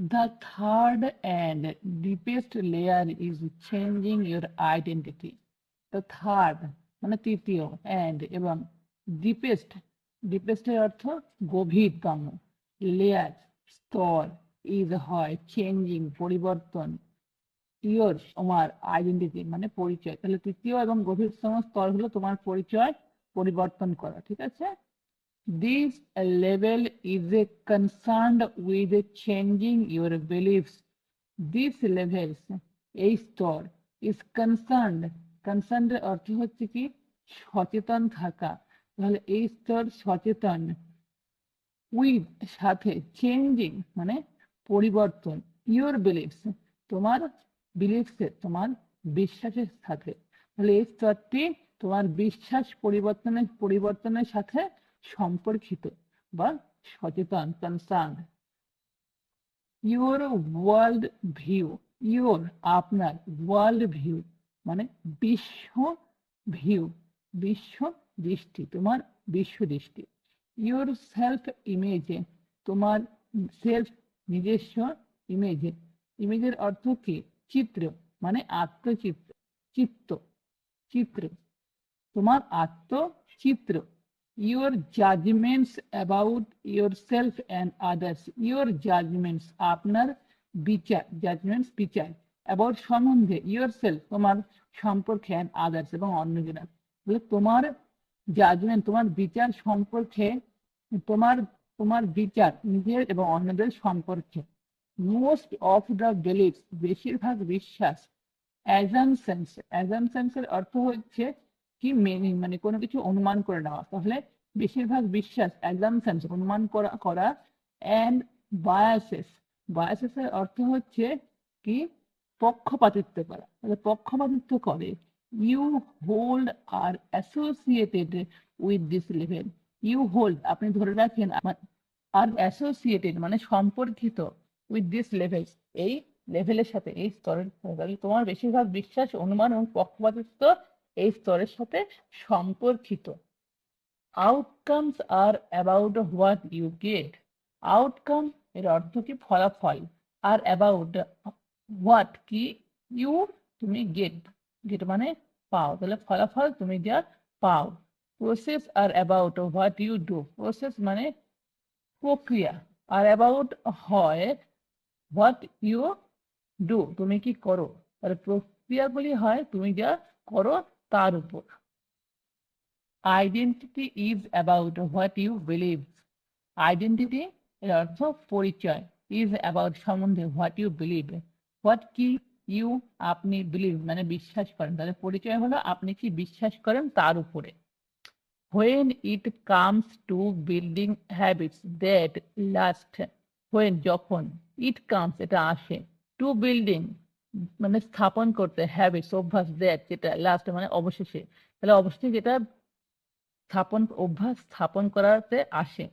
The third and deepest layer is changing your identity. The third মানে তৃতীয় and এবং deepest deepest এর অর্থ গভীরতম layer স্তর is হয় changing পরিবর্তন your তোমার আইডেন্টিটি মানে পরিচয়। তাহলে তৃতীয় এবং গভীরতম স্তর হলো তোমার পরিচয় পরিবর্তন করা। ঠিক আছে, this level is concerned with changing your beliefs. This levels এই স্তর is concerned এর অর্থ হচ্ছে কি সচেতন থাকা। তাহলে এই স্তর সচেতন with সাথে changing মানে পরিবর্তন your beliefs তোমার beliefs তোমার বিশ্বাসের সাথে। তাহলে এই স্তরটি তোমার বিশ্বাস পরিবর্তনের সাথে সম্পর্কিত বা সচেতন concerned. Your world view, your আপনার world view মানে বিশ্ব view বিশ্ব দৃষ্টি তোমার বিশ্ব দৃষ্টি। Your self image তোমার সেলফ নিজস্ব ইমেজ। ইমেজের অর্থ কি চিত্র মানে আত্মচিত্র চিত্র তোমার আত্মচিত্র। Your judgments about yourself and others. Your judgments আপনার বিচার judgments বিচার about সম্বন্ধে yourself তোমার সম্পর্কে and others এবং অন্যজনের। তোমার জাজমেন্ট তোমার বিচার সম্পর্কে তোমার বিচার নিজের এবং অন্যদের সম্পর্কে। মোস্ট অফ দ্য বিলিফস বেশিরভাগ বিশ্বাস অ্যাজামশনস এর অর্থ হচ্ছে কি মেনিং মানে কোনো কিছু অনুমান করে নেওয়া। তাহলে বেশিরভাগ বিশ্বাস অ্যাজামশনস অনুমান করা অ্যান্ড বায়াসেস এর অর্থ হচ্ছে কি পক্ষপাতিত্ব করা। তাহলে পক্ষপাতিত্ব করে। You hold are associated with this level. You hold আপনি ধরে রাখেন আর অ্যাসোসিয়েটেড মানে সম্পর্কিত উইথ দিস লেভেল এই লেভেলের সাথে এই স্তরের সাথে। তোমার বেশিরভাগ বিশ্বাস অনুমান এবং পক্ষপাতিত্ব এই স্তরের সাথে সম্পর্কিত। Outcomes are about what you get. Outcome এর অর্থ কি ফলাফল আর অ্যাবাউট হোয়াট কি ইউ তুমি গেট মানে পাও। তাহলে ফলাফল তুমি যা পাও। Process are about what you do. Process মানে প্রক্রিয়া আর অ্যাবাউট হয় হোয়াট ইউ ডু তুমি কি করো। তাহলে প্রক্রিয়াগুলি হয় তুমি যা করো তার উপর। Identity is about what you believe. Identity এর অর্থ পরিচয় ইজ অ্যাবাউট সম্বন্ধে হোয়াট ইউ বিলিভ হোয়াট কি ইউ আপনি বিলিভ মানে বিশ্বাস করেন। তাহলে পরিচয় হলো আপনি কি বিশ্বাস করেন তার উপরে। When it comes to building habits that last, when যখন it comes এটা আসে to building মানে স্থাপন করতে habits অভ্যাস that যেটা last মানে অবশেষে। তাহলে অবশেষে যেটা অভ্যাস স্থাপন করাতে আসে